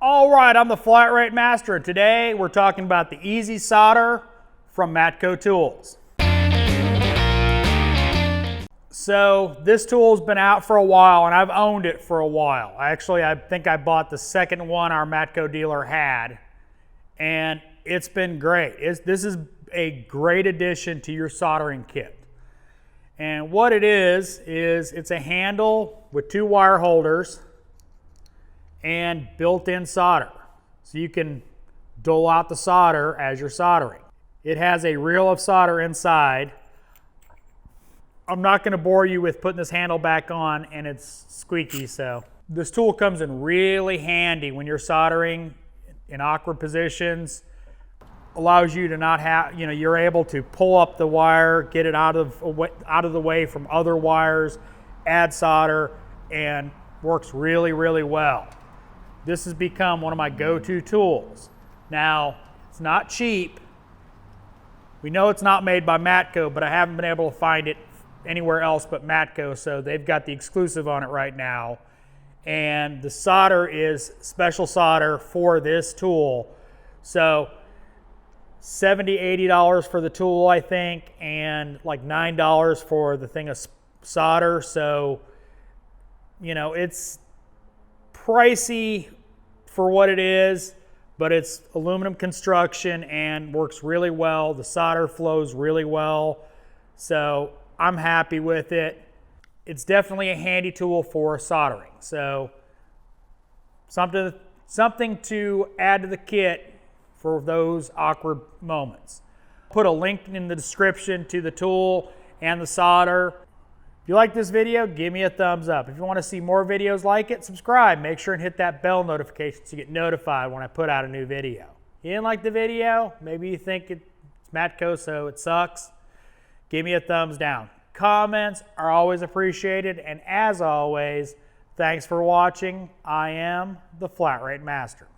All right, I'm the Flat Rate Master, and today we're talking about the Easy Solder from Matco Tools. So this tool's been out for a while, and I've owned it for a while. Actually, I think I bought the second one our Matco dealer had, and it's been great. This is a great addition to your soldering kit. And what it is it's a handle with two wire holders and built-in solder. So you can dole out the solder as you're soldering. It has a reel of solder inside. I'm not going to bore you with putting this handle back on, and it's squeaky, so. This tool comes in really handy when you're soldering in awkward positions. Allows you to not have, you're able to pull up the wire, get it out of the way from other wires, add solder, and works really, really well. This has become one of my go-to tools. Now, it's not cheap. We know it's not made by Matco, but I haven't been able to find it anywhere else but Matco, so they've got the exclusive on it right now. And the solder is special solder for this tool. So $70, $80 for the tool, I think, and like $9 for the thing of solder. So, it's pricey for what it is, but it's aluminum construction and works really well. The solder flows really well. So I'm happy with it. It's definitely a handy tool for soldering. So something to add to the kit for those awkward moments. Put a link in the description to the tool and the solder. If you like this video, give me a thumbs up. If you want to see more videos like it, subscribe. Make sure and hit that bell notification so you get notified when I put out a new video. You didn't like the video? Maybe you think it's Matco, so it sucks. Give me a thumbs down. Comments are always appreciated, and as always, thanks for watching. I am the Flat Rate Master.